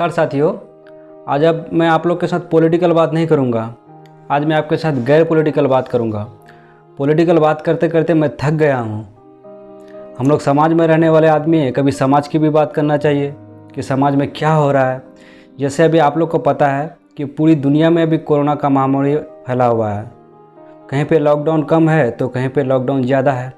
नमस्कार साथियों। आज अब मैं आप लोग के साथ पॉलिटिकल बात नहीं करूंगा। आज मैं आपके साथ गैर पॉलिटिकल बात करूंगा। पॉलिटिकल बात करते करते मैं थक गया हूं। हम लोग समाज में रहने वाले आदमी हैं, कभी समाज की भी बात करना चाहिए कि समाज में क्या हो रहा है। जैसे अभी आप लोग को पता है कि पूरी दुनिया में अभी कोरोना का महामारी फैला हुआ है। कहीं पे लॉकडाउन कम है तो कहीं पे लॉकडाउन ज़्यादा है।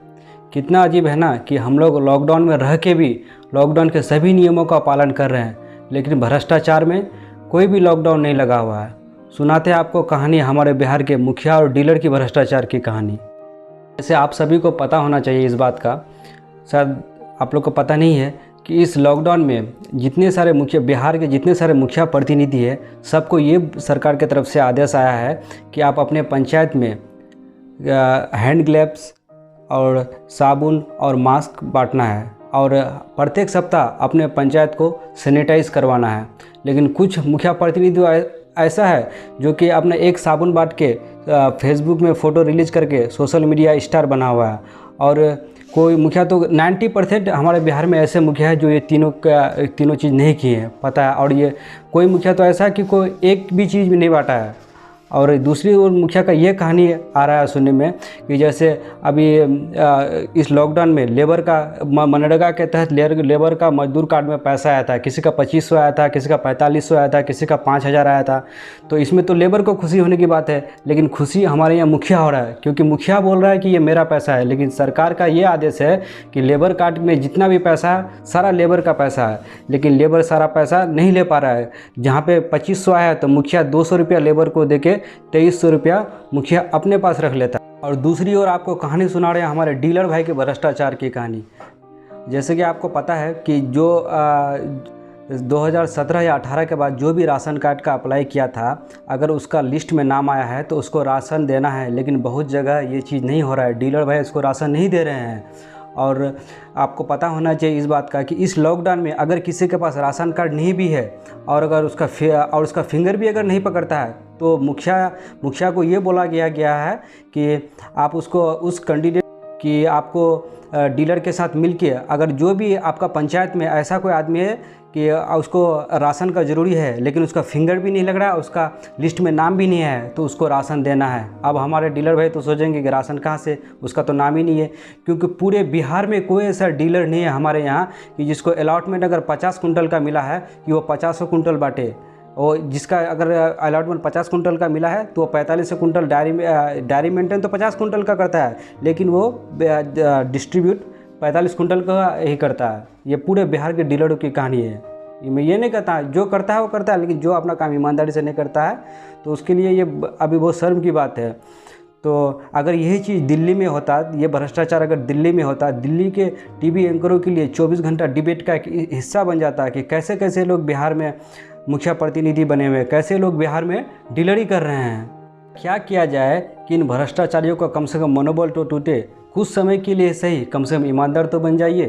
कितना अजीब है ना कि हम लोग लॉकडाउन में रह के भी लॉकडाउन के सभी नियमों का पालन कर रहे हैं, लेकिन भ्रष्टाचार में कोई भी लॉकडाउन नहीं लगा हुआ है। सुनाते हैं आपको कहानी हमारे बिहार के मुखिया और डीलर की भ्रष्टाचार की कहानी। जैसे आप सभी को पता होना चाहिए इस बात का, शायद आप लोग को पता नहीं है कि इस लॉकडाउन में जितने सारे मुखिया, बिहार के जितने सारे मुखिया प्रतिनिधि है, सबको ये सरकार की तरफ से आदेश आया है कि आप अपने पंचायत में हैंड ग्लव्स और साबुन और मास्क बांटना है और प्रत्येक सप्ताह अपने पंचायत को सैनिटाइज करवाना है। लेकिन कुछ मुखिया प्रतिनिधि ऐसा है जो कि अपने एक साबुन बांट के फेसबुक में फ़ोटो रिलीज करके सोशल मीडिया स्टार बना हुआ है। और कोई मुखिया तो 90% हमारे बिहार में ऐसे मुखिया है जो ये तीनों चीज़ नहीं किए हैं, पता है। और ये कोई मुखिया तो ऐसा है कि कोई एक भी चीज़ भी नहीं बांटा है। और दूसरी ओर मुखिया का ये कहानी आ रहा है सुनने में कि जैसे अभी इस लॉकडाउन में लेबर का मनरेगा के तहत लेबर का मजदूर कार्ड में पैसा आया था। किसी का 2500 आया था, किसी का 4500 आया था, किसी का 5000 आया था। तो इसमें तो लेबर को खुशी होने की बात है, लेकिन खुशी हमारे यहाँ मुखिया हो रहा है, क्योंकि मुखिया बोल रहा है कि ये मेरा पैसा है। लेकिन सरकार का ये आदेश है कि लेबर कार्ड में जितना भी पैसा है सारा लेबर का पैसा है, लेकिन लेबर सारा पैसा नहीं ले पा रहा है। जहाँ पे 2500 आया तो मुखिया 200 रुपया लेबर को देके 2300 रुपया मुखिया अपने पास रख लेता है। और दूसरी ओर आपको कहानी सुना रहे हैं हमारे डीलर भाई के भ्रष्टाचार की कहानी। जैसे कि आपको पता है कि जो 2017 या 18 के बाद जो भी राशन कार्ड का अप्लाई किया था, अगर उसका लिस्ट में नाम आया है तो उसको राशन देना है। लेकिन बहुत जगह ये चीज़ नहीं हो रहा है, डीलर भाई इसको राशन नहीं दे रहे हैं। और आपको पता होना चाहिए इस बात का कि इस लॉकडाउन में अगर किसी के पास राशन कार्ड नहीं भी है और अगर उसका फिंगर भी अगर नहीं पकड़ता है तो मुखिया को ये बोला गया है कि आप उसको उस कैंडिडेट कि आपको डीलर के साथ मिलके, अगर जो भी आपका पंचायत में ऐसा कोई आदमी है कि उसको राशन का ज़रूरी है लेकिन उसका फिंगर भी नहीं लग रहा है, उसका लिस्ट में नाम भी नहीं है, तो उसको राशन देना है। अब हमारे डीलर भाई तो सोचेंगे कि राशन कहाँ से, उसका तो नाम ही नहीं है। क्योंकि पूरे बिहार में कोई ऐसा डीलर नहीं है हमारे यहाँ कि जिसको अलॉटमेंट अगर 50 कुंटल का मिला है कि वो 50 कुंटल बांटे। और जिसका अगर अलॉटमेंट 50 कुंटल का मिला है तो वो 45 कुंटल डायरी मेंटेन तो 50 कुंटल का करता है, लेकिन वो डिस्ट्रीब्यूट 45 कुंटल का ही करता है। ये पूरे बिहार के डीलरों की कहानी है। मैं ये नहीं कहता, जो करता है वो करता है, लेकिन जो अपना काम ईमानदारी से नहीं करता है तो उसके लिए ये अभी बहुत शर्म की बात है। तो अगर यही चीज़ दिल्ली में होता, ये भ्रष्टाचार अगर दिल्ली में होता, दिल्ली के टीवी एंकरों के लिए 24 घंटा डिबेट का एक हिस्सा बन जाता कि कैसे कैसे लोग बिहार में मुखिया प्रतिनिधि बने हुए, कैसे लोग बिहार में डीलरी कर रहे हैं। क्या किया जाए कि इन भ्रष्टाचारियों का कम से कम मनोबल तो टूटे, कुछ समय के लिए सही, कम से कम ईमानदार तो बन जाइए।